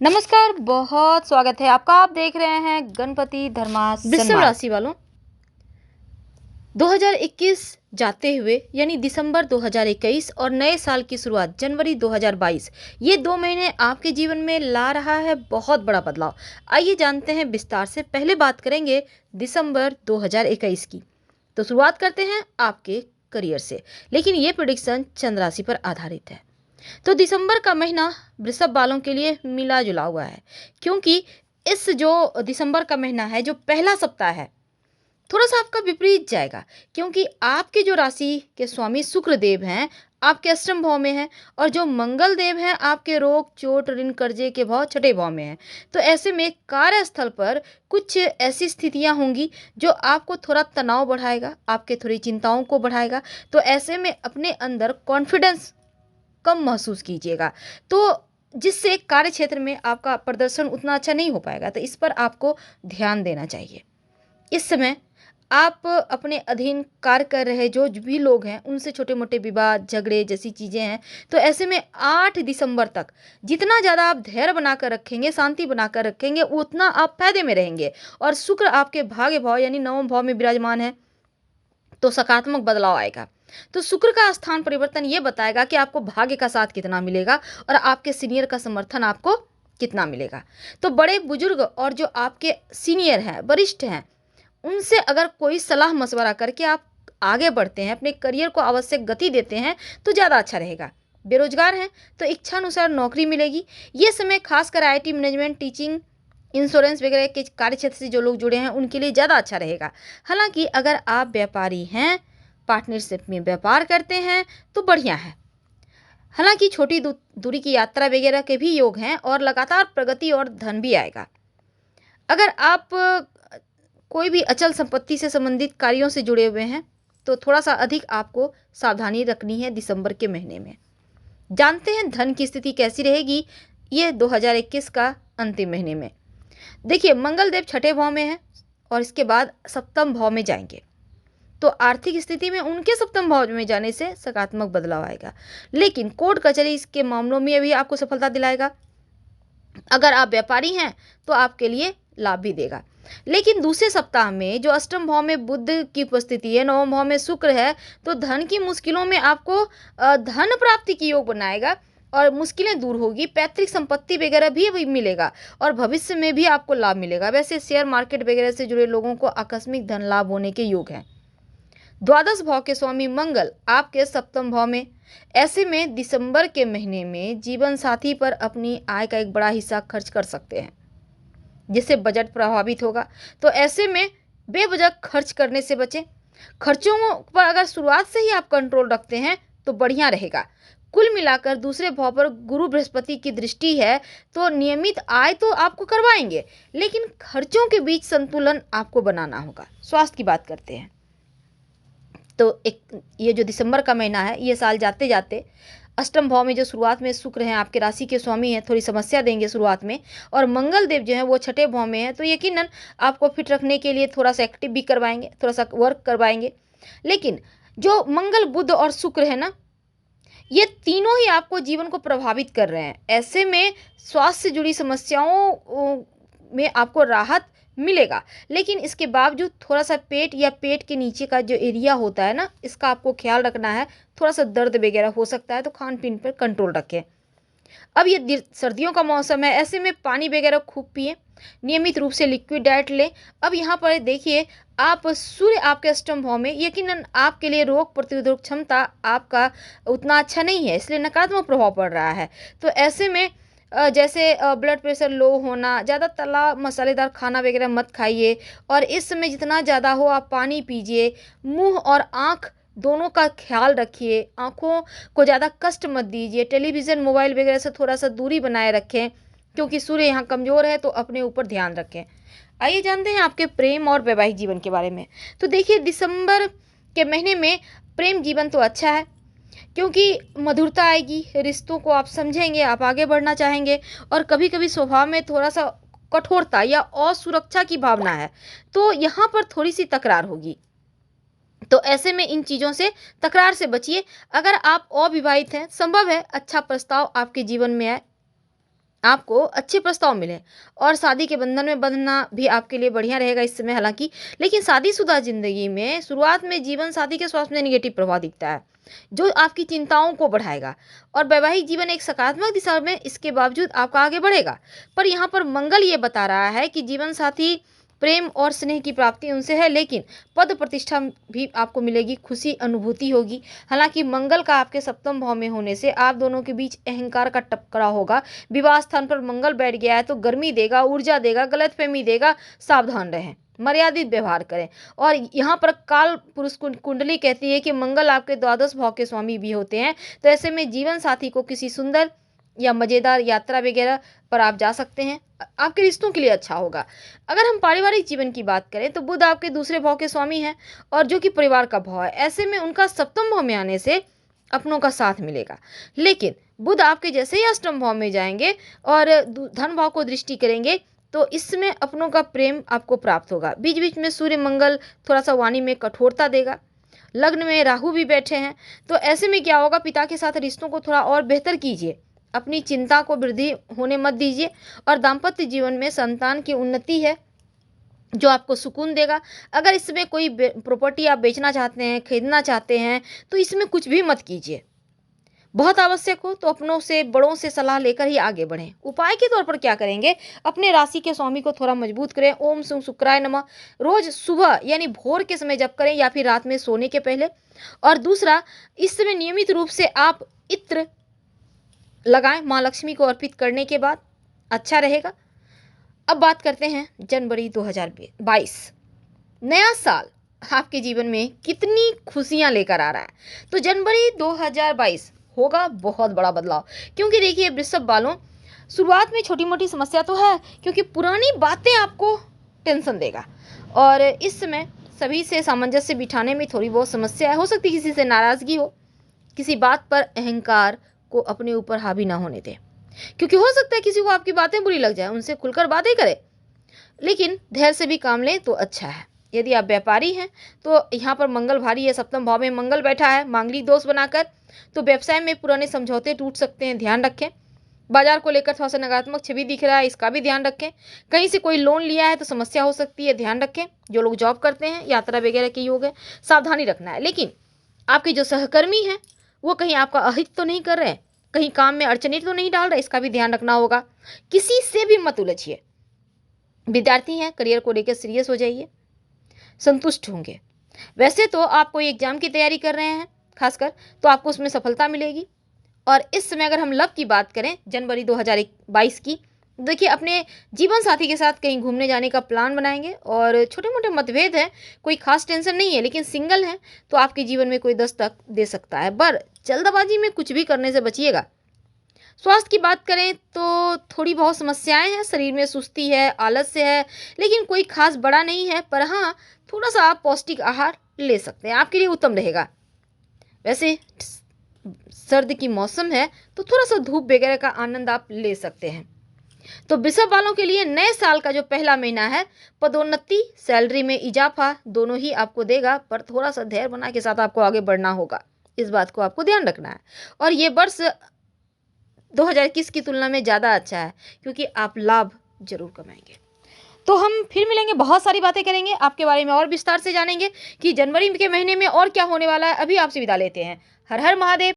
नमस्कार, बहुत स्वागत है आपका। आप देख रहे हैं गणपति धर्मास वृषभ संवाद। राशि वालों, 2021 जाते हुए यानी दिसंबर 2021 और नए साल की शुरुआत जनवरी 2022, ये 2 महीने आपके जीवन में ला रहा है बहुत बड़ा बदलाव। आइए जानते हैं विस्तार से। पहले बात करेंगे दिसंबर 2021 की। तो शुरुआत करते हैं आपके करियर से, लेकिन ये प्रिडिक्शन चंद्र राशि पर आधारित है। तो दिसंबर का महीना वृषभ वालों के लिए मिला जुला हुआ है, क्योंकि इस जो दिसंबर का महीना है, जो पहला सप्ताह है, थोड़ा सा आपका विपरीत जाएगा, क्योंकि आपके जो राशि के स्वामी शुक्र देव हैं आपके अष्टम भाव में हैं, और जो मंगल देव हैं आपके रोग चोट ऋण कर्जे के भाव छठे भाव में हैं। तो ऐसे में कार्यस्थल पर कुछ ऐसी स्थितियां होंगी जो आपको थोड़ा तनाव बढ़ाएगा, आपके थोड़ी चिंताओं को बढ़ाएगा। तो ऐसे में अपने अंदर कॉन्फिडेंस कम महसूस कीजिएगा, तो जिससे कार्य क्षेत्र में आपका प्रदर्शन उतना अच्छा नहीं हो पाएगा। तो इस पर आपको ध्यान देना चाहिए। इस समय आप अपने अधीन कार्य कर रहे जो भी लोग हैं उनसे छोटे मोटे विवाद झगड़े जैसी चीज़ें हैं। तो ऐसे में 8 दिसंबर तक जितना ज़्यादा आप धैर्य बनाकर रखेंगे, शांति बनाकर रखेंगे, उतना आप फायदे में रहेंगे। और शुक्र आपके भाग्य भाव यानी नवम भाव में विराजमान है, तो सकारात्मक बदलाव आएगा। तो शुक्र का स्थान परिवर्तन ये बताएगा कि आपको भाग्य का साथ कितना मिलेगा और आपके सीनियर का समर्थन आपको कितना मिलेगा। तो बड़े बुजुर्ग और जो आपके सीनियर हैं, वरिष्ठ हैं, उनसे अगर कोई सलाह मशवरा करके आप आगे बढ़ते हैं, अपने करियर को आवश्यक गति देते हैं, तो ज़्यादा अच्छा रहेगा। बेरोजगार हैं तो इच्छानुसार नौकरी मिलेगी। ये समय खासकर आईटी मैनेजमेंट, टीचिंग, इंश्योरेंस वगैरह के कार्य क्षेत्र से जो लोग जुड़े हैं उनके लिए ज़्यादा अच्छा रहेगा। हालांकि अगर आप व्यापारी हैं, पार्टनरशिप में व्यापार करते हैं, तो बढ़िया है। हालांकि छोटी दूरी की यात्रा वगैरह के भी योग हैं और लगातार प्रगति और धन भी आएगा। अगर आप कोई भी अचल संपत्ति से संबंधित कार्यों से जुड़े हुए हैं, तो थोड़ा सा अधिक आपको सावधानी रखनी है दिसंबर के महीने में। जानते हैं धन की स्थिति कैसी रहेगी ये 2021 का अंतिम महीने में। देखिए, मंगल देव छठे भाव में है और इसके बाद सप्तम भाव में जाएंगे, तो आर्थिक स्थिति में उनके सप्तम भाव में जाने से सकारात्मक बदलाव आएगा। लेकिन कोर्ट कचहरी के मामलों में भी आपको सफलता दिलाएगा। अगर आप व्यापारी हैं तो आपके लिए लाभ भी देगा। लेकिन दूसरे सप्ताह में जो अष्टम भाव में बुध की उपस्थिति है, नवम भाव में शुक्र है, तो धन की मुश्किलों में आपको धन प्राप्ति की योग बनाएगा और मुश्किलें दूर होगी। पैतृक संपत्ति वगैरह भी मिलेगा और भविष्य में भी आपको लाभ मिलेगा। वैसे शेयर मार्केट वगैरह से जुड़े लोगों को आकस्मिक धन लाभ होने के योग हैं। द्वादश भाव के स्वामी मंगल आपके सप्तम भाव में। ऐसे में दिसंबर के महीने में जीवन साथी पर अपनी आय का एक बड़ा हिस्सा खर्च कर सकते हैं, जिससे बजट प्रभावित होगा। तो ऐसे में बेवजह खर्च करने से बचें। खर्चों पर अगर शुरुआत से ही आप कंट्रोल रखते हैं तो बढ़िया रहेगा। कुल मिलाकर दूसरे भाव पर गुरु बृहस्पति की दृष्टि है, तो नियमित आय तो आपको करवाएंगे, लेकिन खर्चों के बीच संतुलन आपको बनाना होगा। स्वास्थ्य की बात करते हैं, तो एक ये जो दिसंबर का महीना है, ये साल जाते जाते अष्टम भाव में जो शुरुआत में शुक्र हैं आपके राशि के स्वामी हैं, थोड़ी समस्या देंगे शुरुआत में। और मंगल देव जो हैं वो छठे भाव में हैं, तो यकीनन आपको फिट रखने के लिए थोड़ा सा एक्टिव भी करवाएंगे, थोड़ा सा वर्क करवाएंगे। लेकिन जो मंगल बुध और शुक्र है ना, ये तीनों ही आपको जीवन को प्रभावित कर रहे हैं। ऐसे में स्वास्थ्य से जुड़ी समस्याओं में आपको राहत मिलेगा, लेकिन इसके बावजूद थोड़ा सा पेट या पेट के नीचे का जो एरिया होता है ना, इसका आपको ख्याल रखना है। थोड़ा सा दर्द वगैरह हो सकता है, तो खान पीन पर कंट्रोल रखें। अब ये सर्दियों का मौसम है, ऐसे में पानी वगैरह खूब पिए, नियमित रूप से लिक्विड डाइट लें। अब यहाँ पर देखिए, आप सूर्य आपके अष्टम भाव में, यकीनन आपके लिए रोग प्रतिरोधक क्षमता आपका उतना अच्छा नहीं है, इसलिए नकारात्मक प्रभाव पड़ रहा है। तो ऐसे में जैसे ब्लड प्रेशर लो होना, ज़्यादा तला मसालेदार खाना वगैरह मत खाइए, और इस समय जितना ज़्यादा हो आप पानी पीजिए। मुंह और आँख दोनों का ख्याल रखिए, आँखों को ज़्यादा कष्ट मत दीजिए। टेलीविज़न मोबाइल वगैरह से थोड़ा सा दूरी बनाए रखें, क्योंकि सूर्य यहाँ कमज़ोर है, तो अपने ऊपर ध्यान रखें। आइए जानते हैं आपके प्रेम और वैवाहिक जीवन के बारे में। तो देखिए, दिसंबर के महीने में प्रेम जीवन तो अच्छा है, क्योंकि मधुरता आएगी, रिश्तों को आप समझेंगे, आप आगे बढ़ना चाहेंगे। और कभी कभी स्वभाव में थोड़ा सा कठोरता या असुरक्षा की भावना है, तो यहाँ पर थोड़ी सी तकरार होगी। तो ऐसे में इन चीज़ों से, तकरार से बचिए। अगर आप अविवाहित हैं, संभव है अच्छा प्रस्ताव आपके जीवन में आए। आपको अच्छे प्रस्ताव मिले और शादी के बंधन में बंधना भी आपके लिए बढ़िया रहेगा इस समय हालांकि। लेकिन शादीशुदा जिंदगी में शुरुआत में जीवन साथी के स्वास्थ्य में निगेटिव प्रभाव दिखता है, जो आपकी चिंताओं को बढ़ाएगा। और वैवाहिक जीवन एक सकारात्मक दिशा में इसके बावजूद आपका आगे बढ़ेगा। पर यहाँ पर मंगल ये बता रहा है कि जीवन साथी प्रेम और स्नेह की प्राप्ति उनसे है, लेकिन पद प्रतिष्ठा भी आपको मिलेगी, खुशी अनुभूति होगी। हालांकि मंगल का आपके सप्तम भाव में होने से आप दोनों के बीच अहंकार का टकराव होगा। विवाह स्थान पर मंगल बैठ गया है तो गर्मी देगा, ऊर्जा देगा, गलतफहमी देगा। सावधान रहें, मर्यादित व्यवहार करें। और यहाँ पर काल पुरुष कुंडली कहती है कि मंगल आपके द्वादश भाव के स्वामी भी होते हैं। तो ऐसे में जीवन साथी को किसी सुंदर या मज़ेदार यात्रा वगैरह पर आप जा सकते हैं, आपके रिश्तों के लिए अच्छा होगा। अगर हम पारिवारिक जीवन की बात करें तो बुध आपके दूसरे भाव के स्वामी हैं और जो कि परिवार का भाव है। ऐसे में उनका सप्तम भाव में आने से अपनों का साथ मिलेगा। लेकिन बुध आपके जैसे ही अष्टम भाव में जाएंगे और धन भाव को दृष्टि करेंगे तो इसमें अपनों का प्रेम आपको प्राप्त होगा। बीच बीच में सूर्य मंगल थोड़ा सा वाणी में कठोरता देगा। लग्न में राहु भी बैठे हैं तो ऐसे में क्या होगा, पिता के साथ रिश्तों को थोड़ा और बेहतर कीजिए, अपनी चिंता को वृद्धि होने मत दीजिए। और दाम्पत्य जीवन में संतान की उन्नति है जो आपको सुकून देगा। अगर इसमें कोई प्रॉपर्टी आप बेचना चाहते हैं, खरीदना चाहते हैं तो इसमें कुछ भी मत कीजिए। बहुत आवश्यक हो तो अपनों से, बड़ों से सलाह लेकर ही आगे बढ़ें। उपाय के तौर पर क्या करेंगे, अपने राशि के स्वामी को थोड़ा मजबूत करें। ओम शुं शुक्राय नमः रोज सुबह यानी भोर के समय जप करें या फिर रात में सोने के पहले। और दूसरा, इस समय नियमित रूप से आप इत्र लगाएं माँ लक्ष्मी को अर्पित करने के बाद, अच्छा रहेगा। अब बात करते हैं जनवरी 2022। नया साल आपके जीवन में कितनी खुशियां लेकर आ रहा है। तो जनवरी 2022 होगा बहुत बड़ा बदलाव, क्योंकि देखिए वृषभ वालों, शुरुआत में छोटी मोटी समस्या तो है क्योंकि पुरानी बातें आपको टेंशन देगा और इस समय सभी से सामंजस्य बिठाने में थोड़ी बहुत समस्या हो सकती है। किसी से नाराज़गी हो, किसी बात पर अहंकार को अपने ऊपर हावी ना होने दें, क्योंकि हो सकता है किसी को आपकी बातें बुरी लग जाए। उनसे खुलकर बातें करें, लेकिन धैर्य से भी काम लें तो अच्छा है। यदि आप व्यापारी हैं तो यहाँ पर मंगल भारी है, सप्तम भाव में मंगल बैठा है मांगलिक दोष बनाकर, तो व्यवसाय में पुराने समझौते टूट सकते हैं, ध्यान रखें। बाजार को लेकर थोड़ा सा नकारात्मक छवि दिख रहा है, इसका भी ध्यान रखें। कहीं से कोई लोन लिया है तो समस्या हो सकती है, ध्यान रखें। जो लोग जॉब करते हैं, यात्रा वगैरह के योग है, सावधानी रखना है। लेकिन आपके जो सहकर्मी हैं वो कहीं आपका अहित तो नहीं कर रहे हैं, कहीं काम में अड़चने तो नहीं डाल रहे, इसका भी ध्यान रखना होगा। किसी से भी मत उलझिए। विद्यार्थी हैं, करियर को लेकर सीरियस हो जाइए, संतुष्ट होंगे। वैसे तो आप कोई एग्जाम की तैयारी कर रहे हैं खासकर, तो आपको उसमें सफलता मिलेगी। और इस समय अगर हम लव की बात करें जनवरी 2022 की, देखिए अपने जीवन साथी के साथ कहीं घूमने जाने का प्लान बनाएंगे। और छोटे मोटे मतभेद हैं, कोई खास टेंशन नहीं है, लेकिन सिंगल हैं तो आपके जीवन में कोई दस्तक दे सकता है। पर जल्दबाजी में कुछ भी करने से बचिएगा। स्वास्थ्य की बात करें तो थोड़ी बहुत समस्याएं हैं, शरीर में सुस्ती है, आलस्य है, लेकिन कोई खास बड़ा नहीं है। पर हाँ, थोड़ा सा आप पौष्टिक आहार ले सकते हैं, आपके लिए उत्तम रहेगा। वैसे सर्द की मौसम है तो थोड़ा सा धूप वगैरह का आनंद आप ले सकते हैं। तो वृषभ वालों के लिए नए साल का जो पहला महीना है, पदोन्नति, सैलरी में इजाफा दोनों ही आपको देगा। पर थोड़ा सा धैर्य बना के साथ आपको आगे बढ़ना होगा, इस बात को आपको ध्यान रखना है। और ये वर्ष 2021 की तुलना में ज़्यादा अच्छा है क्योंकि आप लाभ जरूर कमाएंगे। तो हम फिर मिलेंगे, बहुत सारी बातें करेंगे, आपके बारे में और विस्तार से जानेंगे कि जनवरी के महीने में और क्या होने वाला है। अभी आपसे विदा लेते हैं। हर हर महादेव।